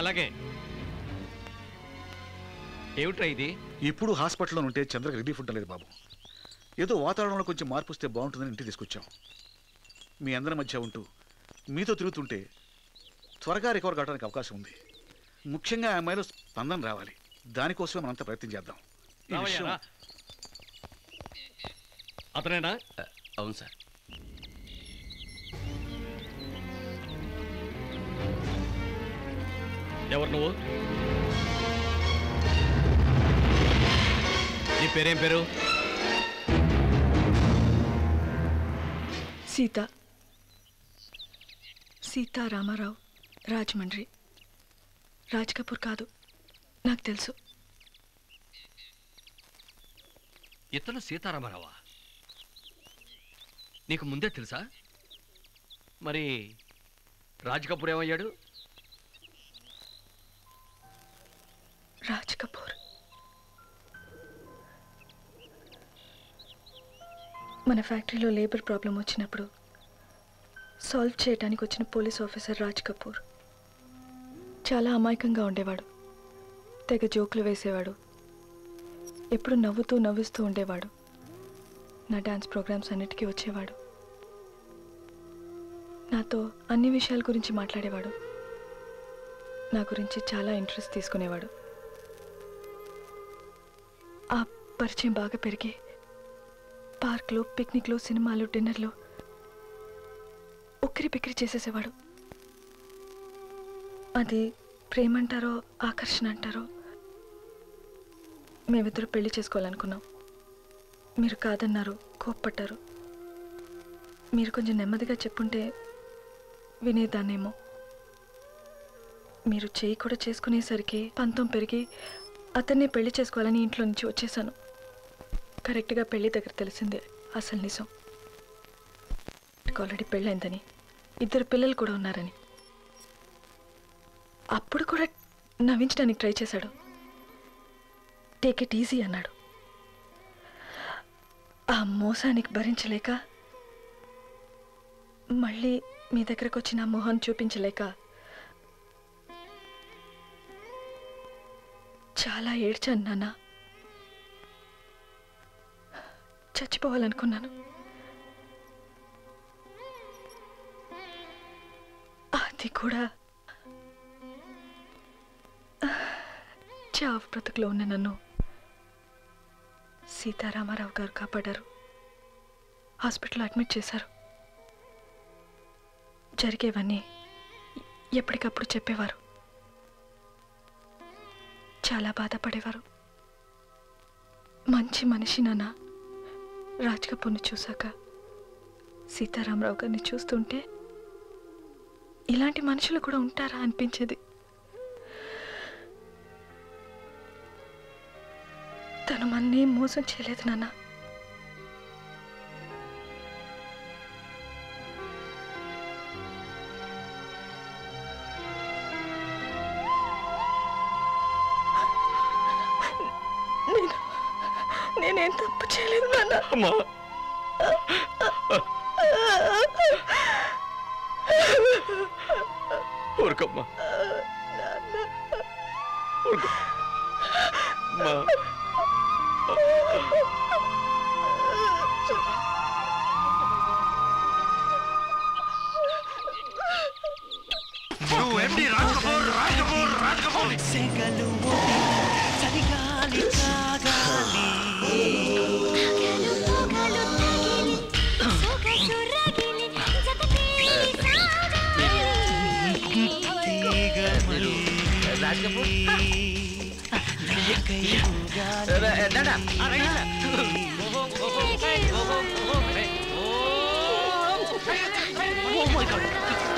అలాగే. ఏమిట్రా ఇది? ఇప్పుడు హాస్పిటల్లో ఉంటే చంద్రకి రిలీఫ్ ఉండలేదు బాబు. ఏదో వాతావరణంలో కొంచెం మార్పు వస్తే బాగుంటుందని ఇంటికి తీసుకొచ్చాం. మీ అందరి మధ్య ఉంటూ మీతో తిరుగుతుంటే త్వరగా రికవర్ కావడానికి అవకాశం ఉంది. ముఖ్యంగా ఆ అమ్మాయిలో స్పందన రావాలి. దానికోసమే మనంతా ప్రయత్నం చేద్దాం. అతనేనా? అవును సార్. ఎవరు నువ్వు? నీ పేరేం పేరు? సీతారామారావు, రాజమండ్రి. రాజ్ కపూర్ కాదు, నాకు తెలుసు. ఇతను సీతారామారావా? నీకు ముందే తెలుసా? మరి రాజ్ కపూర్ ఏమయ్యాడు? రాజ్ కపూర్ మన ఫ్యాక్టరీలో లేబర్ ప్రాబ్లం వచ్చినప్పుడు సాల్వ్ చేయడానికి వచ్చిన పోలీస్ ఆఫీసర్ రాజ్ కపూర్. చాలా అమాయకంగా ఉండేవాడు. తెగ జోకులు వేసేవాడు. ఎప్పుడు నవ్వుతూ ఉండేవాడు. నా డాన్స్ ప్రోగ్రామ్స్ అన్నిటికీ వచ్చేవాడు. నాతో అన్ని విషయాల గురించి మాట్లాడేవాడు. నా గురించి చాలా ఇంట్రెస్ట్ తీసుకునేవాడు. ఆ పరిచయం బాగా పెరిగి పార్క్లో, పిక్నిక్లో, సినిమాలు, డిన్నర్లో ఉక్కిరి బిక్కిరి చేసేసేవాడు. అది ప్రేమ అంటారో ఆకర్షణ అంటారో. మేమిద్దరు పెళ్లి చేసుకోవాలనుకున్నాం. మీరు కాదన్నారు, కోప్పట్టారు. మీరు కొంచెం నెమ్మదిగా చెప్పుంటే వినేదాన్నేమో. మీరు చేయి కూడా చేసుకునేసరికి పంతం పెరిగి అతన్నే పెళ్లి చేసుకోవాలని ఇంట్లో నుంచి వచ్చేసాను. కరెక్ట్గా పెళ్లి దగ్గర తెలిసిందే అసలు నిజం. ఆల్రెడీ పెళ్ళైందని, 2 పిల్లలు కూడా ఉన్నారని. అప్పుడు కూడా నవ్వించడానికి ట్రై చేశాడు. టేక్ ఇట్ ఈజీ అన్నాడు. ఆ మోసానికి భరించలేక, మళ్ళీ మీ దగ్గరకు వచ్చిన మొహం చూపించలేక చాలా ఏడ్చాను నాన్న. చచ్చిపోవాలనుకున్నాను. అది కూడా చావు బ్రతుకులో ఉన్న నన్ను సీతారామారావు గారు కాపాడారు. హాస్పిటల్లో అడ్మిట్ చేశారు. జరిగేవన్నీ ఎప్పటికప్పుడు చెప్పేవారు. చాలా బాధపడేవారు. మంచి మనిషి నాన్న. రాజ్ కపూర్ని చూశాక సీతారామరావు గారిని చూస్తుంటే ఇలాంటి మనుషులు కూడా ఉంటారా అనిపించేది. తను మన్నే మోసం చేయలేదు నాన్న. నేనేం తప్పు చేయలేదు నాన్న. ఊరుకోమ్మా, ఊరుకో. ఎండి రాజ్ కపూర్, రాజ్ కపూర్, రాజ్ కపూర్. చలిగాలి తాగాలి, Raj Kapoor Oh my God.